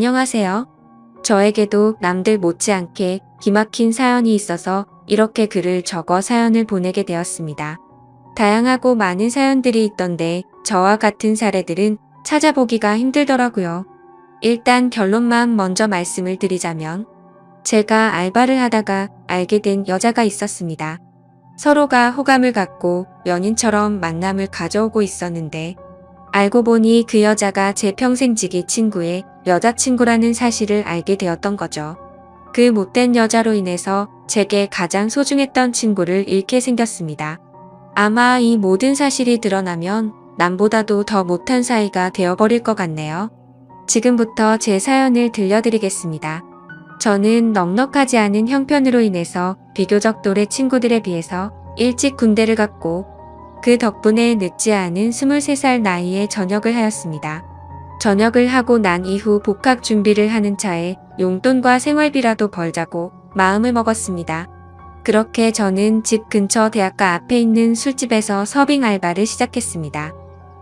안녕하세요. 저에게도 남들 못지않게 기막힌 사연이 있어서 이렇게 글을 적어 사연을 보내게 되었습니다. 다양하고 많은 사연들이 있던데 저와 같은 사례들은 찾아보기가 힘들더라고요. 일단 결론만 먼저 말씀을 드리자면 제가 알바를 하다가 알게 된 여자가 있었습니다. 서로가 호감을 갖고 연인처럼 만남을 가져오고 있었는데 알고 보니 그 여자가 제 평생지기 친구의 여자친구라는 사실을 알게 되었던 거죠. 그 못된 여자로 인해서 제게 가장 소중했던 친구를 잃게 생겼습니다. 아마 이 모든 사실이 드러나면 남보다도 더 못한 사이가 되어버릴 것 같네요. 지금부터 제 사연을 들려드리겠습니다. 저는 넉넉하지 않은 형편으로 인해서 비교적 또래 친구들에 비해서 일찍 군대를 갔고 그 덕분에 늦지 않은 23살 나이에 전역을 하였습니다. 전역을 하고 난 이후 복학 준비를 하는 차에 용돈과 생활비라도 벌자고 마음을 먹었습니다. 그렇게 저는 집 근처 대학가 앞에 있는 술집에서 서빙 알바를 시작했습니다.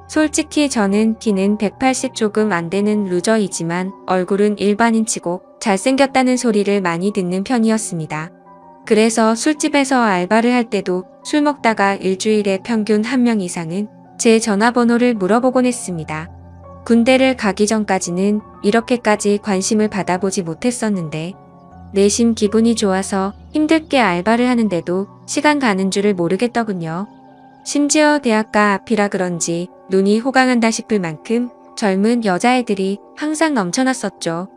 솔직히 저는 키는 180 조금 안 되는 루저이지만 얼굴은 일반인치고 잘생겼다는 소리를 많이 듣는 편이었습니다. 그래서 술집에서 알바를 할 때도 술 먹다가 일주일에 평균 1명 이상은 제 전화번호를 물어보곤 했습니다. 군대를 가기 전까지는 이렇게까지 관심을 받아보지 못했었는데 내심 기분이 좋아서 힘들게 알바를 하는데도 시간 가는 줄을 모르겠더군요. 심지어 대학가 앞이라 그런지 눈이 호강한다 싶을 만큼 젊은 여자애들이 항상 넘쳐났었죠.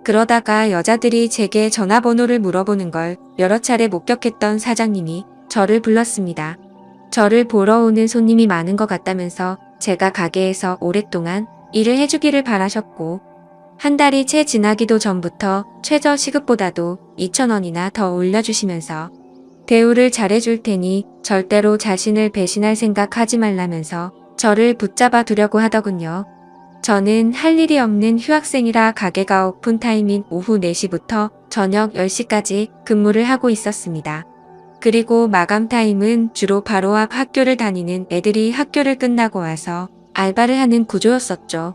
그러다가 여자들이 제게 전화번호를 물어보는 걸 여러 차례 목격했던 사장님이 저를 불렀습니다. 저를 보러 오는 손님이 많은 것 같다면서 제가 가게에서 오랫동안 일을 해주기를 바라셨고 한 달이 채 지나기도 전부터 최저 시급보다도 2,000원이나 더 올려주시면서 대우를 잘해줄 테니 절대로 자신을 배신할 생각 하지 말라면서 저를 붙잡아 두려고 하더군요. 저는 할 일이 없는 휴학생이라 가게가 오픈타임인 오후 4시부터 저녁 10시까지 근무를 하고 있었습니다. 그리고 마감 타임은 주로 바로 앞 학교를 다니는 애들이 학교를 끝나고 와서 알바를 하는 구조였었죠.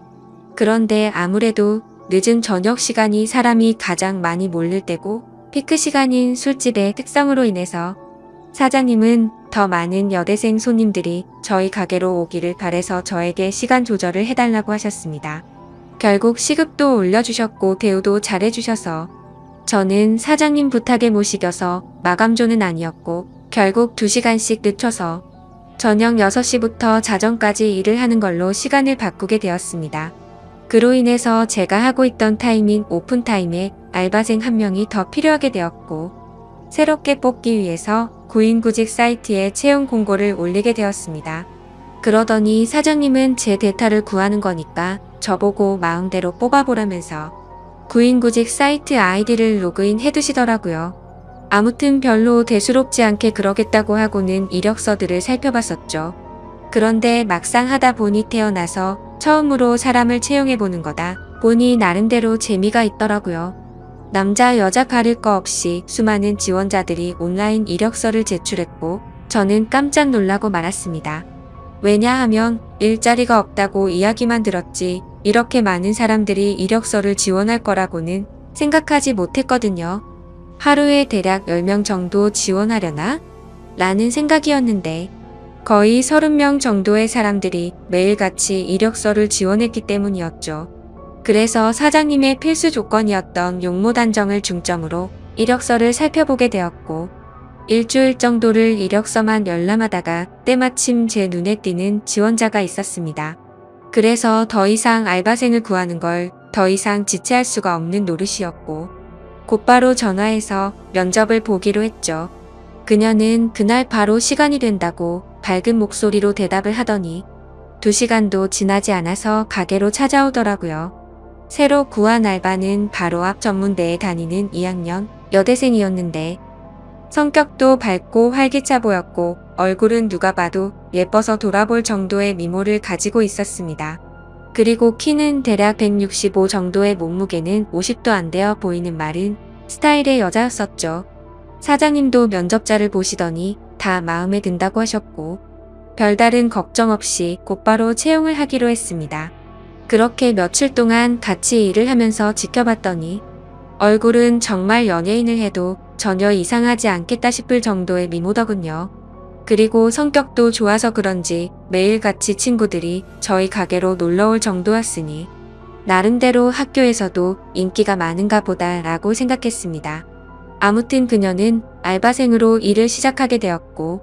그런데 아무래도 늦은 저녁 시간이 사람이 가장 많이 몰릴 때고 피크 시간인 술집의 특성으로 인해서 사장님은 더 많은 여대생 손님들이 저희 가게로 오기를 바래서 저에게 시간 조절을 해달라고 하셨습니다. 결국 시급도 올려주셨고 대우도 잘해주셔서 저는 사장님 부탁에 못 이겨서 마감조는 아니었고 결국 2시간씩 늦춰서 저녁 6시부터 자정까지 일을 하는 걸로 시간을 바꾸게 되었습니다. 그로 인해서 제가 하고 있던 타임인 오픈타임에 알바생 1명이 더 필요하게 되었고 새롭게 뽑기 위해서 구인구직 사이트에 채용 공고를 올리게 되었습니다. 그러더니 사장님은 제 대타를 구하는 거니까 저보고 마음대로 뽑아보라면서 구인구직 사이트 아이디를 로그인 해두시더라고요. 아무튼 별로 대수롭지 않게 그러겠다고 하고는 이력서들을 살펴봤었죠. 그런데 막상 하다 보니 태어나서 처음으로 사람을 채용해보는 거다 보니 나름대로 재미가 있더라고요. 남자 여자 가릴 거 없이 수많은 지원자들이 온라인 이력서를 제출했고 저는 깜짝 놀라고 말았습니다. 왜냐하면 일자리가 없다고 이야기만 들었지 이렇게 많은 사람들이 이력서를 지원할 거라고는 생각하지 못했거든요. 하루에 대략 10명 정도 지원하려나? 라는 생각이었는데 거의 30명 정도의 사람들이 매일같이 이력서를 지원했기 때문이었죠. 그래서 사장님의 필수 조건이었던 용모 단정을 중점으로 이력서를 살펴보게 되었고 일주일 정도를 이력서만 열람하다가 때마침 제 눈에 띄는 지원자가 있었습니다. 그래서 더 이상 알바생을 구하는 걸 더 이상 지체할 수가 없는 노릇이었고 곧바로 전화해서 면접을 보기로 했죠. 그녀는 그날 바로 시간이 된다고 밝은 목소리로 대답을 하더니 2시간도 지나지 않아서 가게로 찾아오더라고요. 새로 구한 알바는 바로 앞 전문대에 다니는 2학년 여대생이었는데 성격도 밝고 활기차 보였고 얼굴은 누가 봐도 예뻐서 돌아볼 정도의 미모를 가지고 있었습니다. 그리고 키는 대략 165 정도의 몸무게는 50도 안 되어 보이는 마른 스타일의 여자였었죠. 사장님도 면접자를 보시더니 다 마음에 든다고 하셨고 별다른 걱정 없이 곧바로 채용을 하기로 했습니다. 그렇게 며칠 동안 같이 일을 하면서 지켜봤더니 얼굴은 정말 연예인을 해도 전혀 이상하지 않겠다 싶을 정도의 미모더군요. 그리고 성격도 좋아서 그런지 매일 같이 친구들이 저희 가게로 놀러올 정도였으니 나름대로 학교에서도 인기가 많은가 보다라고 생각했습니다. 아무튼 그녀는 알바생으로 일을 시작하게 되었고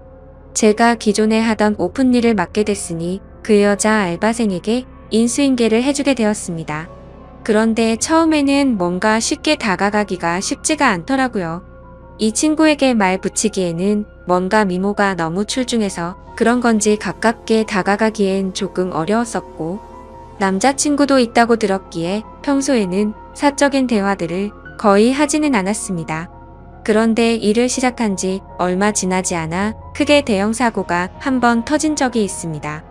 제가 기존에 하던 오픈 일을 맡게 됐으니 그 여자 알바생에게 인수인계를 해주게 되었습니다. 그런데 처음에는 뭔가 쉽게 다가가기가 쉽지가 않더라고요. 이 친구에게 말 붙이기에는 뭔가 미모가 너무 출중해서 그런 건지 가깝게 다가가기엔 조금 어려웠었고 남자친구도 있다고 들었기에 평소에는 사적인 대화들을 거의 하지는 않았습니다. 그런데 일을 시작한 지 얼마 지나지 않아 크게 대형 사고가 한 번 터진 적이 있습니다.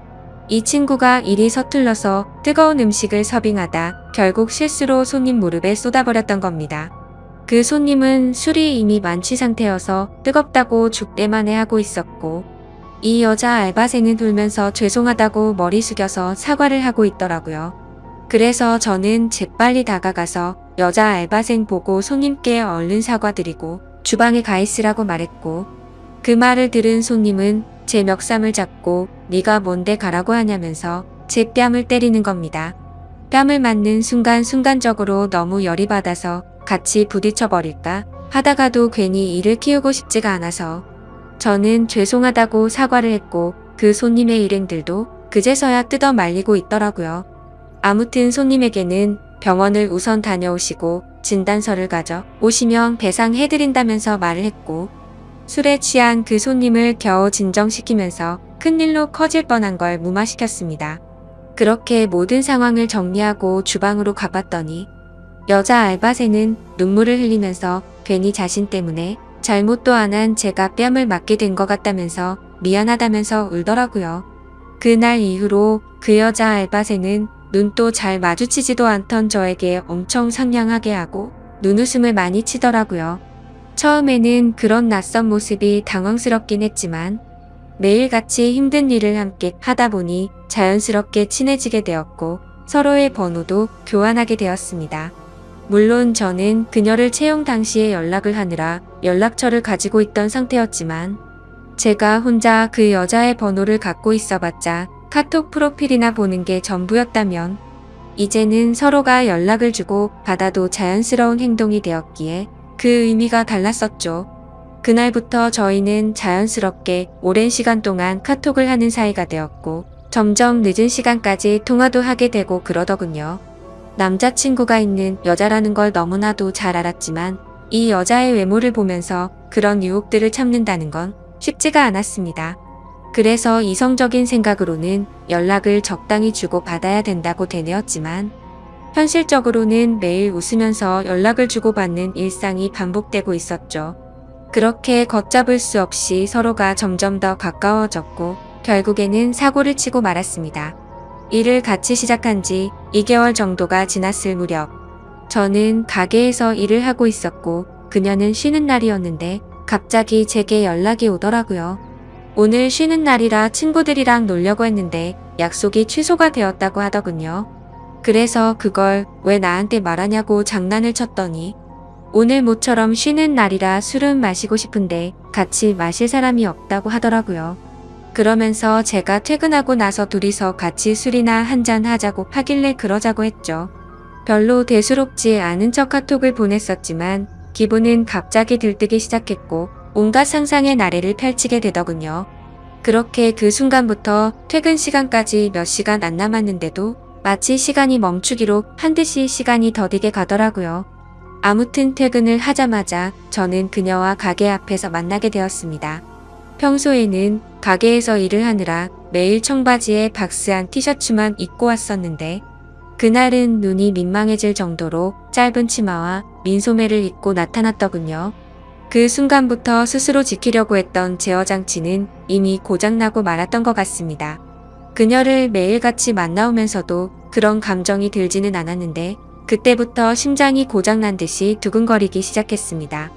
이 친구가 일이 서툴러서 뜨거운 음식을 서빙하다 결국 실수로 손님 무릎에 쏟아버렸던 겁니다. 그 손님은 술이 이미 만취 상태여서 뜨겁다고 죽대만해 하고 있었고 이 여자 알바생은 울면서 죄송하다고 머리 숙여서 사과를 하고 있더라고요. 그래서 저는 재빨리 다가가서 여자 알바생 보고 손님께 얼른 사과드리고 주방에 가 있으라고 말했고 그 말을 들은 손님은 제 멱살을 잡고 네가 뭔데 가라고 하냐면서 제 뺨을 때리는 겁니다. 뺨을 맞는 순간적으로 너무 열이 받아서 같이 부딪혀버릴까 하다가도 괜히 일을 키우고 싶지가 않아서 저는 죄송하다고 사과를 했고 그 손님의 일행들도 그제서야 뜯어 말리고 있더라고요. 아무튼 손님에게는 병원을 우선 다녀오시고 진단서를 가져 오시면 배상해드린다면서 말을 했고 술에 취한 그 손님을 겨우 진정시키면서 큰일로 커질 뻔한 걸 무마시켰습니다. 그렇게 모든 상황을 정리하고 주방으로 가봤더니 여자 알바생은 눈물을 흘리면서 괜히 자신 때문에 잘못도 안 한 제가 뺨을 맞게 된 것 같다면서 미안하다면서 울더라고요. 그날 이후로 그 여자 알바생은 눈도 잘 마주치지도 않던 저에게 엄청 상냥하게 하고 눈웃음을 많이 치더라고요. 처음에는 그런 낯선 모습이 당황스럽긴 했지만 매일같이 힘든 일을 함께 하다 보니 자연스럽게 친해지게 되었고 서로의 번호도 교환하게 되었습니다. 물론 저는 그녀를 채용 당시에 연락을 하느라 연락처를 가지고 있던 상태였지만 제가 혼자 그 여자의 번호를 갖고 있어봤자 카톡 프로필이나 보는 게 전부였다면 이제는 서로가 연락을 주고 받아도 자연스러운 행동이 되었기에 그 의미가 달랐었죠. 그날부터 저희는 자연스럽게 오랜 시간 동안 카톡을 하는 사이가 되었고 점점 늦은 시간까지 통화도 하게 되고 그러더군요. 남자친구가 있는 여자라는 걸 너무나도 잘 알았지만 이 여자의 외모를 보면서 그런 유혹들을 참는다는 건 쉽지가 않았습니다. 그래서 이성적인 생각으로는 연락을 적당히 주고 받아야 된다고 되뇌었지만 현실적으로는 매일 웃으면서 연락을 주고받는 일상이 반복되고 있었죠. 그렇게 걷잡을 수 없이 서로가 점점 더 가까워졌고 결국에는 사고를 치고 말았습니다. 일을 같이 시작한 지 2개월 정도가 지났을 무렵 저는 가게에서 일을 하고 있었고 그녀는 쉬는 날이었는데 갑자기 제게 연락이 오더라고요. 오늘 쉬는 날이라 친구들이랑 놀려고 했는데 약속이 취소가 되었다고 하더군요. 그래서 그걸 왜 나한테 말하냐고 장난을 쳤더니 오늘 모처럼 쉬는 날이라 술은 마시고 싶은데 같이 마실 사람이 없다고 하더라고요. 그러면서 제가 퇴근하고 나서 둘이서 같이 술이나 한잔 하자고 하길래 그러자고 했죠. 별로 대수롭지 않은 척 카톡을 보냈었지만 기분은 갑자기 들뜨기 시작했고 온갖 상상의 나래를 펼치게 되더군요. 그렇게 그 순간부터 퇴근 시간까지 몇 시간 안 남았는데도 마치 시간이 멈추기로 한 듯이 시간이 더디게 가더라고요. 아무튼 퇴근을 하자마자 저는 그녀와 가게 앞에서 만나게 되었습니다. 평소에는 가게에서 일을 하느라 매일 청바지에 박스한 티셔츠만 입고 왔었는데 그날은 눈이 민망해질 정도로 짧은 치마와 민소매를 입고 나타났더군요. 그 순간부터 스스로 지키려고 했던 제어장치는 이미 고장나고 말았던 것 같습니다. 그녀를 매일같이 만나오면서도 그런 감정이 들지는 않았는데 그때부터 심장이 고장난 듯이 두근거리기 시작했습니다.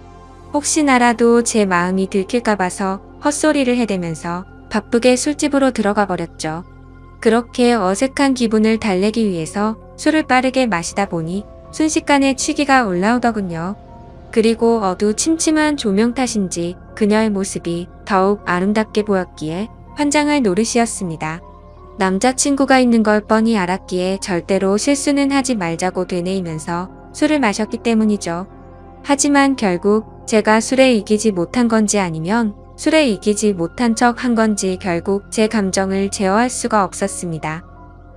혹시나라도 제 마음이 들킬까 봐서 헛소리를 해대면서 바쁘게 술집으로 들어가 버렸죠. 그렇게 어색한 기분을 달래기 위해서 술을 빠르게 마시다 보니 순식간에 취기가 올라오더군요. 그리고 어두침침한 조명 탓인지 그녀의 모습이 더욱 아름답게 보였기에 환장할 노릇이었습니다. 남자친구가 있는 걸 뻔히 알았기에 절대로 실수는 하지 말자고 되뇌이면서 술을 마셨기 때문이죠. 하지만 결국 제가 술에 이기지 못한 건지 아니면 술에 이기지 못한 척 한 건지 결국 제 감정을 제어할 수가 없었습니다.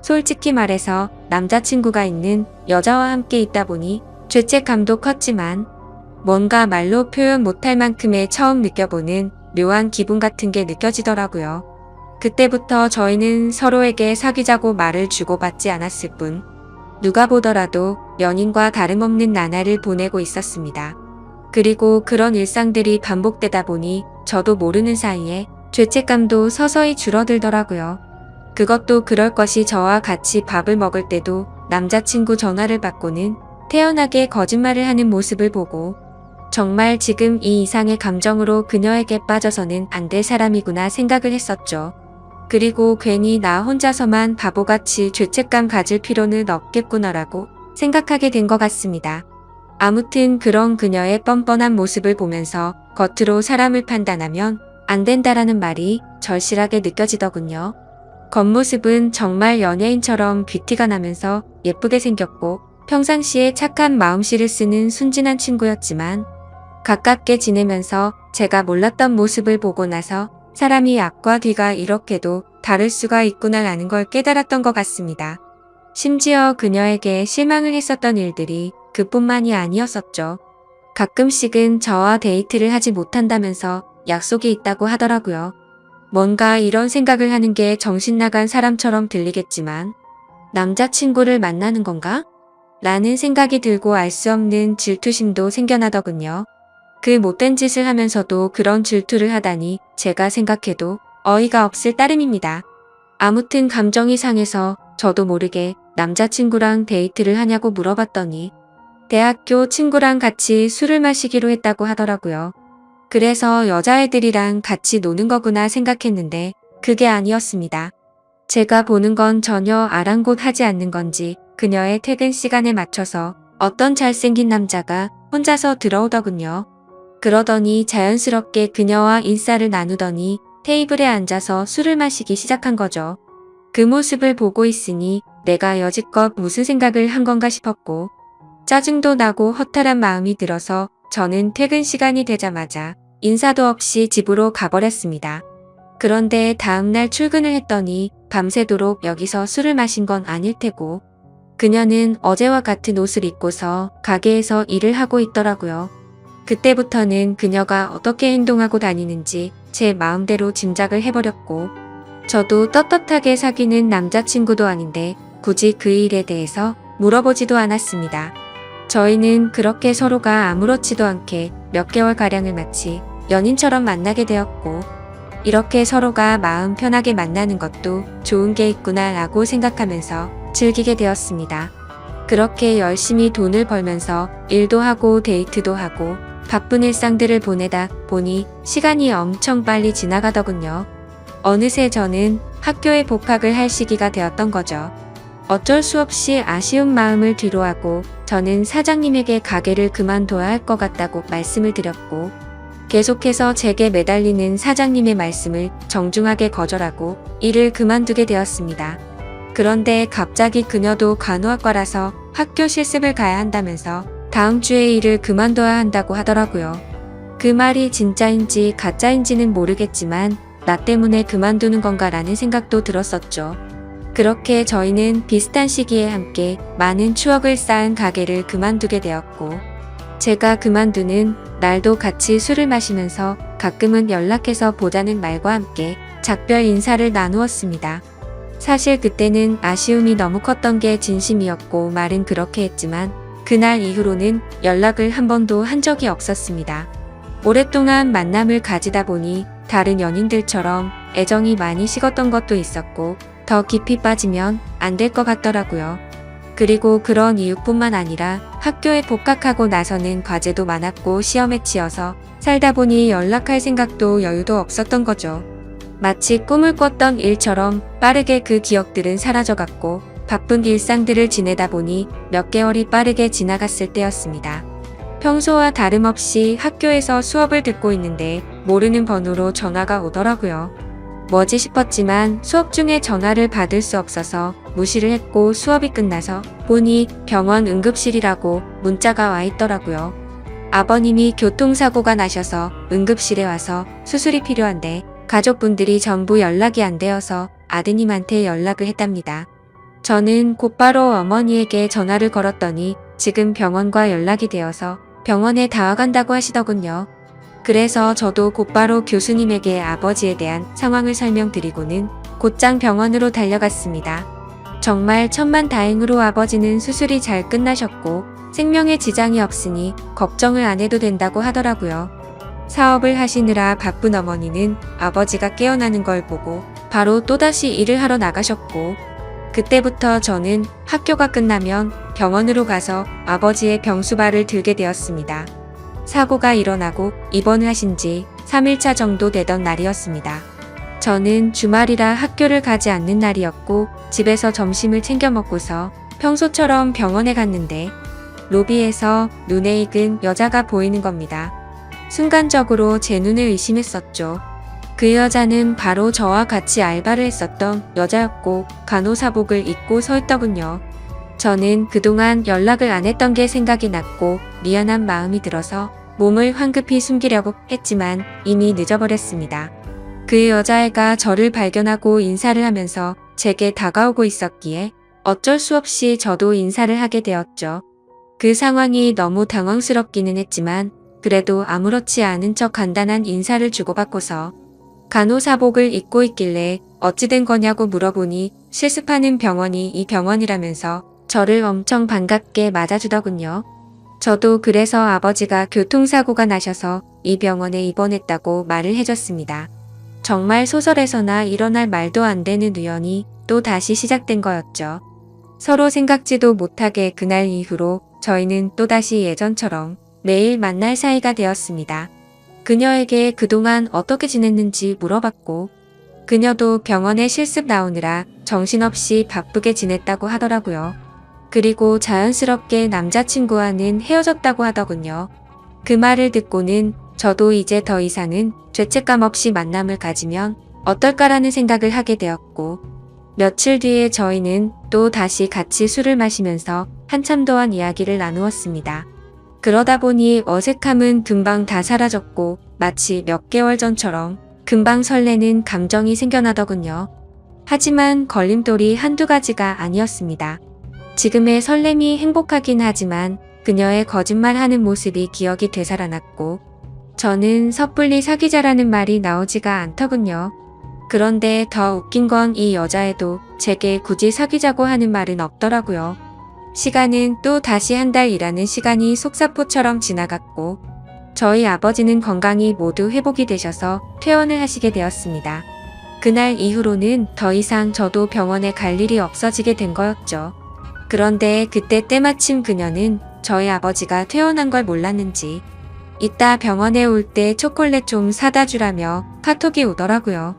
솔직히 말해서 남자친구가 있는 여자와 함께 있다 보니 죄책감도 컸지만 뭔가 말로 표현 못할 만큼의 처음 느껴보는 묘한 기분 같은 게 느껴지더라고요. 그때부터 저희는 서로에게 사귀자고 말을 주고받지 않았을 뿐 누가 보더라도 연인과 다름없는 나날을 보내고 있었습니다. 그리고 그런 일상들이 반복되다 보니 저도 모르는 사이에 죄책감도 서서히 줄어들더라고요. 그것도 그럴 것이 저와 같이 밥을 먹을 때도 남자친구 전화를 받고는 태연하게 거짓말을 하는 모습을 보고 정말 지금 이 이상의 감정으로 그녀에게 빠져서는 안 될 사람이구나 생각을 했었죠. 그리고 괜히 나 혼자서만 바보같이 죄책감 가질 필요는 없겠구나라고 생각하게 된 것 같습니다. 아무튼 그런 그녀의 뻔뻔한 모습을 보면서 겉으로 사람을 판단하면 안 된다라는 말이 절실하게 느껴지더군요. 겉모습은 정말 연예인처럼 귀티가 나면서 예쁘게 생겼고 평상시에 착한 마음씨를 쓰는 순진한 친구였지만 가깝게 지내면서 제가 몰랐던 모습을 보고 나서 사람이 앞과 뒤가 이렇게도 다를 수가 있구나라는 걸 깨달았던 것 같습니다. 심지어 그녀에게 실망을 했었던 일들이 그뿐만이 아니었었죠. 가끔씩은 저와 데이트를 하지 못한다면서 약속이 있다고 하더라고요. 뭔가 이런 생각을 하는 게 정신 나간 사람처럼 들리겠지만 남자친구를 만나는 건가? 라는 생각이 들고 알 수 없는 질투심도 생겨나더군요. 그 못된 짓을 하면서도 그런 질투를 하다니 제가 생각해도 어이가 없을 따름입니다. 아무튼 감정이 상해서 저도 모르게 남자친구랑 데이트를 하냐고 물어봤더니 대학교 친구랑 같이 술을 마시기로 했다고 하더라고요. 그래서 여자애들이랑 같이 노는 거구나 생각했는데 그게 아니었습니다. 제가 보는 건 전혀 아랑곳하지 않는 건지 그녀의 퇴근 시간에 맞춰서 어떤 잘생긴 남자가 혼자서 들어오더군요. 그러더니 자연스럽게 그녀와 인사를 나누더니 테이블에 앉아서 술을 마시기 시작한 거죠. 그 모습을 보고 있으니 내가 여지껏 무슨 생각을 한 건가 싶었고 짜증도 나고 허탈한 마음이 들어서 저는 퇴근 시간이 되자마자 인사도 없이 집으로 가버렸습니다. 그런데 다음날 출근을 했더니 밤새도록 여기서 술을 마신 건 아닐 테고 그녀는 어제와 같은 옷을 입고서 가게에서 일을 하고 있더라고요. 그때부터는 그녀가 어떻게 행동하고 다니는지 제 마음대로 짐작을 해버렸고 저도 떳떳하게 사귀는 남자친구도 아닌데 굳이 그 일에 대해서 물어보지도 않았습니다. 저희는 그렇게 서로가 아무렇지도 않게 몇 개월가량을 마치 연인처럼 만나게 되었고 이렇게 서로가 마음 편하게 만나는 것도 좋은 게 있구나 라고 생각하면서 즐기게 되었습니다. 그렇게 열심히 돈을 벌면서 일도 하고 데이트도 하고 바쁜 일상들을 보내다 보니 시간이 엄청 빨리 지나가더군요. 어느새 저는 학교에 복학을 할 시기가 되었던 거죠. 어쩔 수 없이 아쉬운 마음을 뒤로하고 저는 사장님에게 가게를 그만둬야 할 것 같다고 말씀을 드렸고 계속해서 제게 매달리는 사장님의 말씀을 정중하게 거절하고 일을 그만두게 되었습니다. 그런데 갑자기 그녀도 간호학과라서 학교 실습을 가야 한다면서 다음 주에 일을 그만둬야 한다고 하더라고요. 그 말이 진짜인지 가짜인지는 모르겠지만 나 때문에 그만두는 건가라는 생각도 들었었죠. 그렇게 저희는 비슷한 시기에 함께 많은 추억을 쌓은 가게를 그만두게 되었고 제가 그만두는 날도 같이 술을 마시면서 가끔은 연락해서 보자는 말과 함께 작별 인사를 나누었습니다. 사실 그때는 아쉬움이 너무 컸던 게 진심이었고 말은 그렇게 했지만 그날 이후로는 연락을 한 번도 한 적이 없었습니다. 오랫동안 만남을 가지다 보니 다른 연인들처럼 애정이 많이 식었던 것도 있었고 더 깊이 빠지면 안 될 것 같더라고요. 그리고 그런 이유뿐만 아니라 학교에 복학하고 나서는 과제도 많았고 시험에 치여서 살다 보니 연락할 생각도 여유도 없었던 거죠. 마치 꿈을 꿨던 일처럼 빠르게 그 기억들은 사라져갔고 바쁜 일상들을 지내다 보니 몇 개월이 빠르게 지나갔을 때였습니다. 평소와 다름없이 학교에서 수업을 듣고 있는데 모르는 번호로 전화가 오더라고요. 뭐지 싶었지만 수업 중에 전화를 받을 수 없어서 무시를 했고 수업이 끝나서 보니 병원 응급실이라고 문자가 와 있더라고요. 아버님이 교통사고가 나셔서 응급실에 와서 수술이 필요한데 가족분들이 전부 연락이 안 되어서 아드님한테 연락을 했답니다. 저는 곧바로 어머니에게 전화를 걸었더니 지금 병원과 연락이 되어서 병원에 다 와간다고 하시더군요. 그래서 저도 곧바로 교수님에게 아버지에 대한 상황을 설명드리고는 곧장 병원으로 달려갔습니다. 정말 천만다행으로 아버지는 수술이 잘 끝나셨고 생명에 지장이 없으니 걱정을 안 해도 된다고 하더라고요. 사업을 하시느라 바쁜 어머니는 아버지가 깨어나는 걸 보고 바로 또다시 일을 하러 나가셨고 그때부터 저는 학교가 끝나면 병원으로 가서 아버지의 병수발을 들게 되었습니다. 사고가 일어나고 입원을 하신 지 3일차 정도 되던 날이었습니다. 저는 주말이라 학교를 가지 않는 날이었고 집에서 점심을 챙겨 먹고서 평소처럼 병원에 갔는데 로비에서 눈에 익은 여자가 보이는 겁니다. 순간적으로 제 눈을 의심했었죠. 그 여자는 바로 저와 같이 알바를 했었던 여자였고 간호사복을 입고 서 있더군요. 저는 그동안 연락을 안 했던 게 생각이 났고 미안한 마음이 들어서 몸을 황급히 숨기려고 했지만 이미 늦어버렸습니다. 그 여자애가 저를 발견하고 인사를 하면서 제게 다가오고 있었기에 어쩔 수 없이 저도 인사를 하게 되었죠. 그 상황이 너무 당황스럽기는 했지만 그래도 아무렇지 않은 척 간단한 인사를 주고받고서 간호사복을 입고 있길래 어찌 된 거냐고 물어보니 실습하는 병원이 이 병원이라면서 저를 엄청 반갑게 맞아주더군요. 저도 그래서 아버지가 교통사고가 나셔서 이 병원에 입원했다고 말을 해줬습니다. 정말 소설에서나 일어날 말도 안 되는 우연이 또 다시 시작된 거였죠. 서로 생각지도 못하게 그날 이후로 저희는 또다시 예전처럼 매일 만날 사이가 되었습니다. 그녀에게 그동안 어떻게 지냈는지 물어봤고 그녀도 병원에 실습 나오느라 정신없이 바쁘게 지냈다고 하더라고요. 그리고 자연스럽게 남자친구와는 헤어졌다고 하더군요. 그 말을 듣고는 저도 이제 더 이상은 죄책감 없이 만남을 가지면 어떨까라는 생각을 하게 되었고 며칠 뒤에 저희는 또 다시 같이 술을 마시면서 한참 동안 이야기를 나누었습니다. 그러다 보니 어색함은 금방 다 사라졌고 마치 몇 개월 전처럼 금방 설레는 감정이 생겨나더군요. 하지만 걸림돌이 한두 가지가 아니었습니다. 지금의 설렘이 행복하긴 하지만 그녀의 거짓말하는 모습이 기억이 되살아났고 저는 섣불리 사귀자라는 말이 나오지가 않더군요. 그런데 더 웃긴 건 이 여자애도 제게 굳이 사귀자고 하는 말은 없더라고요. 시간은 또 다시 한 달 일하는 시간이 속사포처럼 지나갔고 저희 아버지는 건강이 모두 회복이 되셔서 퇴원을 하시게 되었습니다. 그날 이후로는 더 이상 저도 병원에 갈 일이 없어지게 된 거였죠. 그런데 그때 때마침 그녀는 저희 아버지가 퇴원한 걸 몰랐는지 이따 병원에 올 때 초콜릿 좀 사다 주라며 카톡이 오더라고요.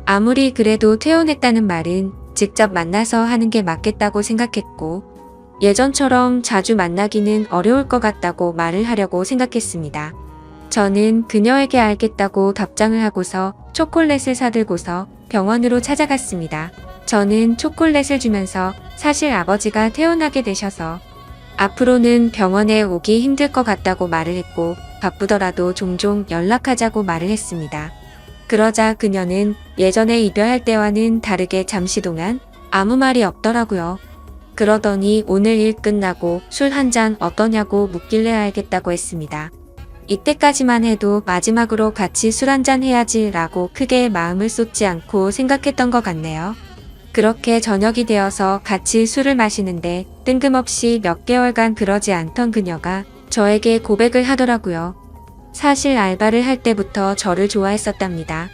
아무리 그래도 퇴원했다는 말은 직접 만나서 하는 게 맞겠다고 생각했고 예전처럼 자주 만나기는 어려울 것 같다고 말을 하려고 생각했습니다. 저는 그녀에게 알겠다고 답장을 하고서 초콜릿을 사들고서 병원으로 찾아갔습니다. 저는 초콜릿을 주면서 사실 아버지가 퇴원하게 되셔서 앞으로는 병원에 오기 힘들 것 같다고 말을 했고 바쁘더라도 종종 연락하자고 말을 했습니다. 그러자 그녀는 예전에 이별할 때와는 다르게 잠시 동안 아무 말이 없더라고요. 그러더니 오늘 일 끝나고 술 한 잔 어떠냐고 묻길래 알겠다고 했습니다. 이때까지만 해도 마지막으로 같이 술 한잔 해야지 라고 크게 마음을 쏟지 않고 생각했던 것 같네요. 그렇게 저녁이 되어서 같이 술을 마시는데 뜬금없이 몇 개월간 그러지 않던 그녀가 저에게 고백을 하더라고요. 사실 알바를 할 때부터 저를 좋아했었답니다.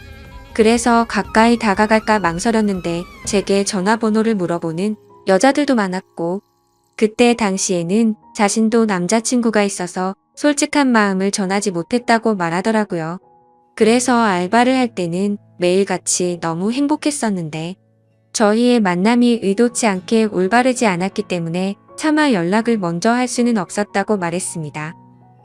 그래서 가까이 다가갈까 망설였는데 제게 전화번호를 물어보는 여자들도 많았고 그때 당시에는 자신도 남자친구가 있어서 솔직한 마음을 전하지 못했다고 말하더라고요. 그래서 알바를 할 때는 매일같이 너무 행복했었는데 저희의 만남이 의도치 않게 올바르지 않았기 때문에 차마 연락을 먼저 할 수는 없었다고 말했습니다.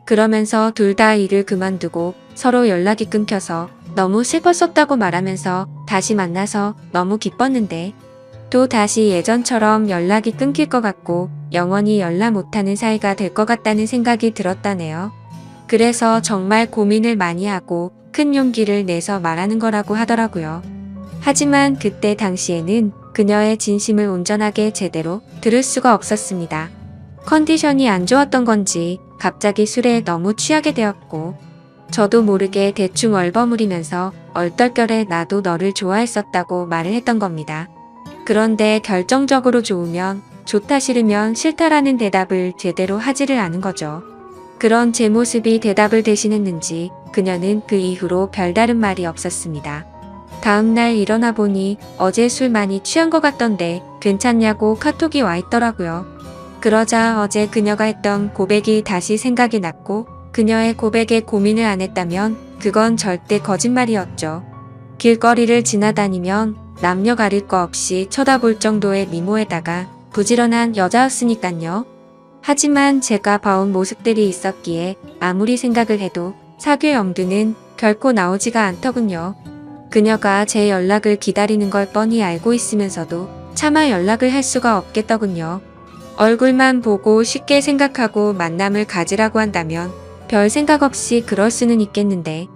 그러면서 둘 다 일을 그만두고 서로 연락이 끊겨서 너무 슬펐었다고 말하면서 다시 만나서 너무 기뻤는데 또 다시 예전처럼 연락이 끊길 것 같고 영원히 연락 못하는 사이가 될 것 같다는 생각이 들었다네요. 그래서 정말 고민을 많이 하고 큰 용기를 내서 말하는 거라고 하더라고요. 하지만 그때 당시에는 그녀의 진심을 온전하게 제대로 들을 수가 없었습니다. 컨디션이 안 좋았던 건지 갑자기 술에 너무 취하게 되었고 저도 모르게 대충 얼버무리면서 얼떨결에 나도 너를 좋아했었다고 말을 했던 겁니다. 그런데 결정적으로 좋으면 좋다 싫으면 싫다라는 대답을 제대로 하지를 않은 거죠. 그런 제 모습이 대답을 대신했는지 그녀는 그 이후로 별다른 말이 없었습니다. 다음날 일어나 보니 어제 술 많이 취한 것 같던데 괜찮냐고 카톡이 와 있더라고요. 그러자 어제 그녀가 했던 고백이 다시 생각이 났고 그녀의 고백에 고민을 안 했다면 그건 절대 거짓말이었죠. 길거리를 지나다니면 남녀 가릴 거 없이 쳐다볼 정도의 미모에다가 부지런한 여자였으니깐요. 하지만 제가 봐온 모습들이 있었기에 아무리 생각을 해도 사귈 엄두는 결코 나오지가 않더군요. 그녀가 제 연락을 기다리는 걸 뻔히 알고 있으면서도 차마 연락을 할 수가 없겠더군요. 얼굴만 보고 쉽게 생각하고 만남을 가지라고 한다면 별 생각 없이 그럴 수는 있겠는데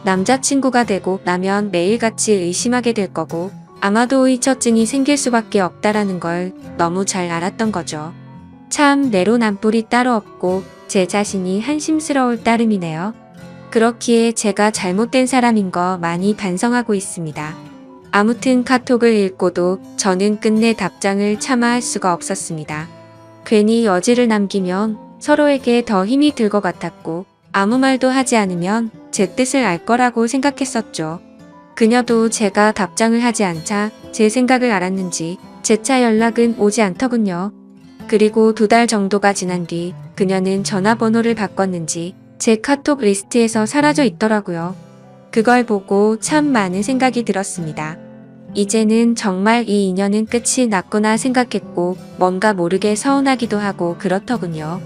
남자친구가 되고 나면 매일같이 의심하게 될 거고 아마도 의처증이 생길 수밖에 없다라는 걸 너무 잘 알았던 거죠. 참 내로남불이 따로 없고 제 자신이 한심스러울 따름이네요. 그렇기에 제가 잘못된 사람인 거 많이 반성하고 있습니다. 아무튼 카톡을 읽고도 저는 끝내 답장을 차마 할 수가 없었습니다. 괜히 여지를 남기면 서로에게 더 힘이 들 것 같았고 아무 말도 하지 않으면 제 뜻을 알 거라고 생각했었죠. 그녀도 제가 답장을 하지 않자 제 생각을 알았는지 재차 연락은 오지 않더군요. 그리고 2달 정도가 지난 뒤 그녀는 전화번호를 바꿨는지 제 카톡 리스트에서 사라져 있더라고요. 그걸 보고 참 많은 생각이 들었습니다. 이제는 정말 이 인연은 끝이 났구나 생각했고 뭔가 모르게 서운하기도 하고 그렇더군요.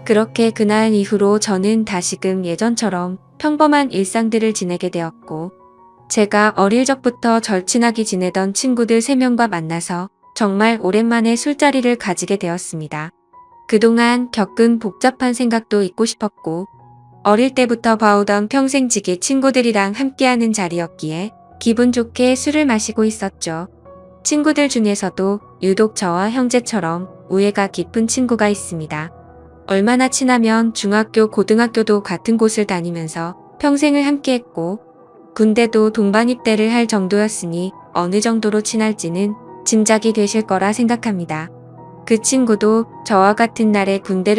그렇게 그날 이후로 저는 다시금 예전처럼 평범한 일상들을 지내게 되었고 제가 어릴 적부터 절친하게 지내던 친구들 3명과 만나서 정말 오랜만에 술자리를 가지게 되었습니다. 그동안 겪은 복잡한 생각도 잊고 싶었고 어릴 때부터 봐오던 평생지기 친구들이랑 함께하는 자리였기에 기분 좋게 술을 마시고 있었죠. 친구들 중에서도 유독 저와 형제처럼 우애가 깊은 친구가 있습니다. 얼마나 친하면 중학교, 고등학교도 같은 곳을 다니면서 평생을 함께했고 군대도 동반 입대를 할 정도였으니 어느 정도로 친할지는 짐작이 되실 거라 생각합니다. 그 친구도 저와 같은 날에 군대를